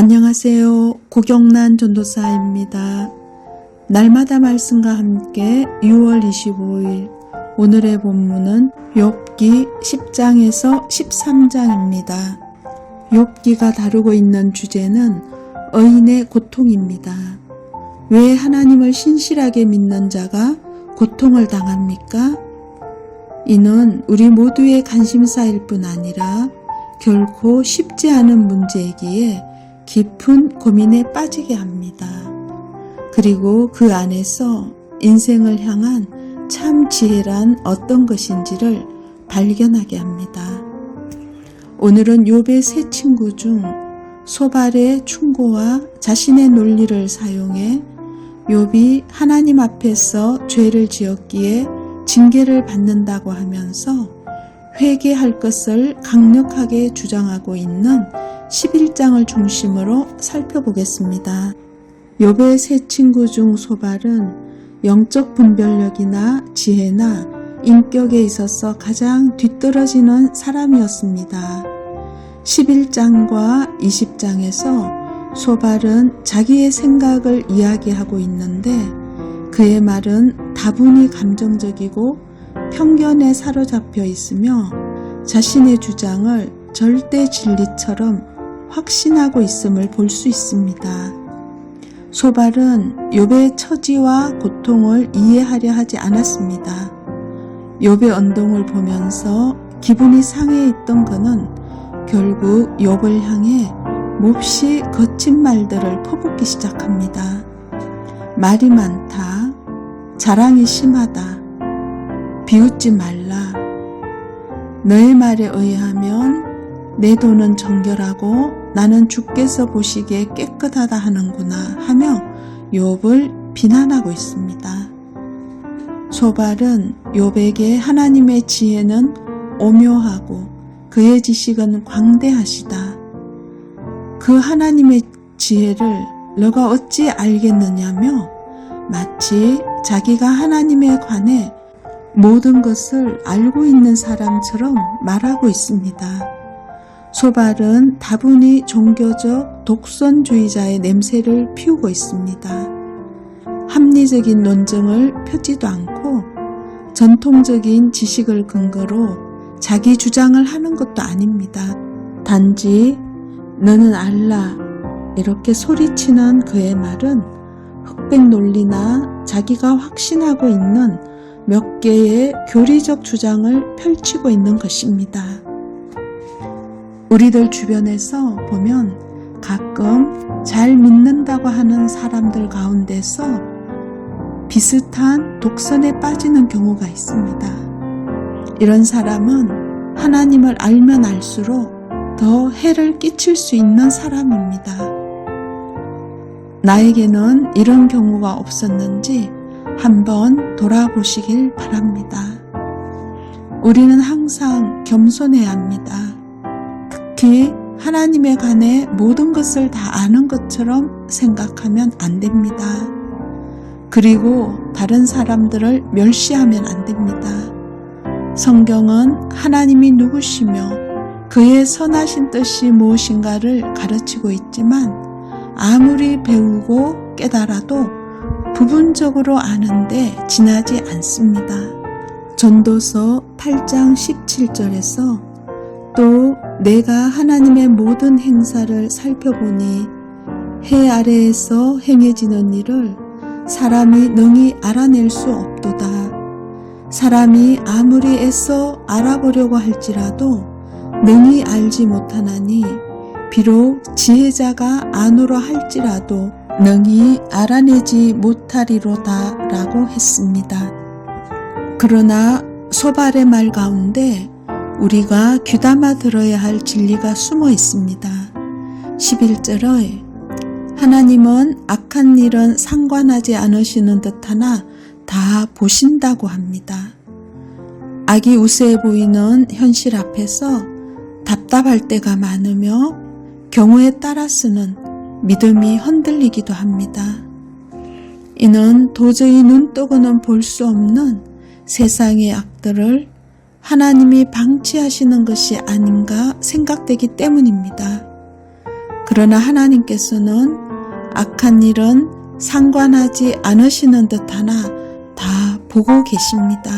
안녕하세요. 고경란 전도사입니다. 날마다 말씀과 함께 6월 25일 오늘의 본문은 욥기 10장에서 13장입니다. 욥기가 다루고 있는 주제는 의인의 고통입니다. 왜 하나님을 신실하게 믿는 자가 고통을 당합니까? 이는 우리 모두의 관심사일 뿐 아니라 결코 쉽지 않은 문제이기에 깊은 고민에 빠지게 합니다. 그리고 그 안에서 인생을 향한 참 지혜란 어떤 것인지를 발견하게 합니다. 오늘은 욥의 세 친구 중 소발의 충고와 자신의 논리를 사용해 욥이 하나님 앞에서 죄를 지었기에 징계를 받는다고 하면서 회개할 것을 강력하게 주장하고 있는 11장을 중심으로 살펴보겠습니다. 욥의 세 친구 중 소발은 영적 분별력이나 지혜나 인격에 있어서 가장 뒤떨어지는 사람이었습니다. 11장과 20장에서 소발은 자기의 생각을 이야기하고 있는데 그의 말은 다분히 감정적이고 편견에 사로잡혀 있으며 자신의 주장을 절대 진리처럼 확신하고 있음을 볼 수 있습니다. 소발은 욥의 처지와 고통을 이해하려 하지 않았습니다. 욥의 언동을 보면서 기분이 상해 있던 그는 결국 욥을 향해 몹시 거친 말들을 퍼붓기 시작합니다. 말이 많다, 자랑이 심하다, 비웃지 말라, 너의 말에 의하면 내 돈은 정결하고 나는 주께서 보시기에 깨끗하다 하는구나 하며 욥을 비난하고 있습니다. 소발은 욥에게 하나님의 지혜는 오묘하고 그의 지식은 광대하시다. 그 하나님의 지혜를 너가 어찌 알겠느냐며 마치 자기가 하나님에 관해 모든 것을 알고 있는 사람처럼 말하고 있습니다. 소발은 다분히 종교적 독선주의자의 냄새를 피우고 있습니다. 합리적인 논증을 펴지도 않고 전통적인 지식을 근거로 자기 주장을 하는 것도 아닙니다. 단지 너는 알라 이렇게 소리치는 그의 말은 흑백 논리나 자기가 확신하고 있는 몇 개의 교리적 주장을 펼치고 있는 것입니다. 우리들 주변에서 보면 가끔 잘 믿는다고 하는 사람들 가운데서 비슷한 독선에 빠지는 경우가 있습니다. 이런 사람은 하나님을 알면 알수록 더 해를 끼칠 수 있는 사람입니다. 나에게는 이런 경우가 없었는지 한번 돌아보시길 바랍니다. 우리는 항상 겸손해야 합니다. 특히 하나님에 관해 모든 것을 다 아는 것처럼 생각하면 안 됩니다. 그리고 다른 사람들을 멸시하면 안 됩니다. 성경은 하나님이 누구시며 그의 선하신 뜻이 무엇인가를 가르치고 있지만 아무리 배우고 깨달아도 부분적으로 아는데 지나지 않습니다. 전도서 8장 17절에서 또 내가 하나님의 모든 행사를 살펴보니 해 아래에서 행해지는 일을 사람이 능히 알아낼 수 없도다. 사람이 아무리 애써 알아보려고 할지라도 능히 알지 못하나니 비록 지혜자가 안으로 할지라도 능히 알아내지 못하리로다 라고 했습니다. 그러나 소발의 말 가운데 우리가 귀담아 들어야 할 진리가 숨어 있습니다. 11절에 하나님은 악한 일은 상관하지 않으시는 듯하나 다 보신다고 합니다. 악이 우세해 보이는 현실 앞에서 답답할 때가 많으며 경우에 따라서는 믿음이 흔들리기도 합니다. 이는 도저히 눈떠고는 볼 수 없는 세상의 악들을 하나님이 방치하시는 것이 아닌가 생각되기 때문입니다. 그러나 하나님께서는 악한 일은 상관하지 않으시는 듯하나 다 보고 계십니다.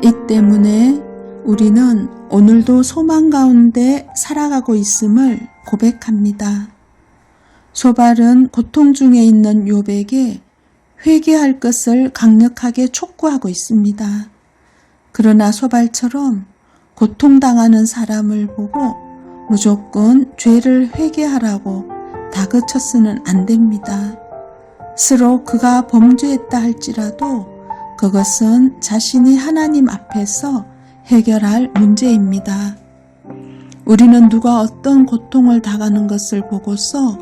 이 때문에 우리는 오늘도 소망 가운데 살아가고 있음을 고백합니다. 소발은 고통 중에 있는 욥에게 회개할 것을 강력하게 촉구하고 있습니다. 그러나 소발처럼 고통당하는 사람을 보고 무조건 죄를 회개하라고 다그쳐서는 안 됩니다. 스스로 그가 범죄했다 할지라도 그것은 자신이 하나님 앞에서 해결할 문제입니다. 우리는 누가 어떤 고통을 당하는 것을 보고서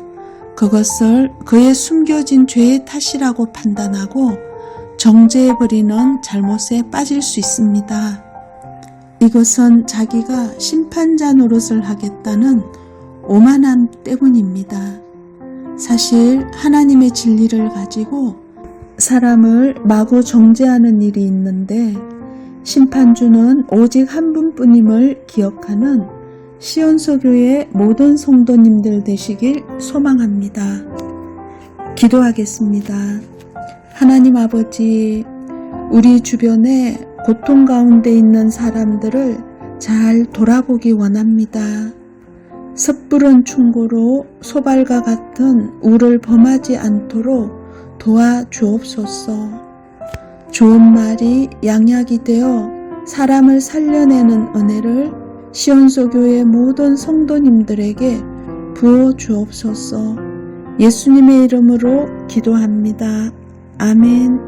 그것을 그의 숨겨진 죄의 탓이라고 판단하고 정죄해버리는 잘못에 빠질 수 있습니다. 이것은 자기가 심판자 노릇을 하겠다는 오만함 때문입니다. 사실 하나님의 진리를 가지고 사람을 마구 정죄하는 일이 있는데 심판주는 오직 한 분뿐임을 기억하는 시온소교의 모든 성도님들 되시길 소망합니다. 기도하겠습니다. 하나님 아버지, 우리 주변에 고통 가운데 있는 사람들을 잘 돌아보기 원합니다. 섣부른 충고로 소발과 같은 우를 범하지 않도록 도와주옵소서. 좋은 말이 양약이 되어 사람을 살려내는 은혜를 시온소교의 모든 성도님들에게 부어주옵소서. 예수님의 이름으로 기도합니다. 아멘.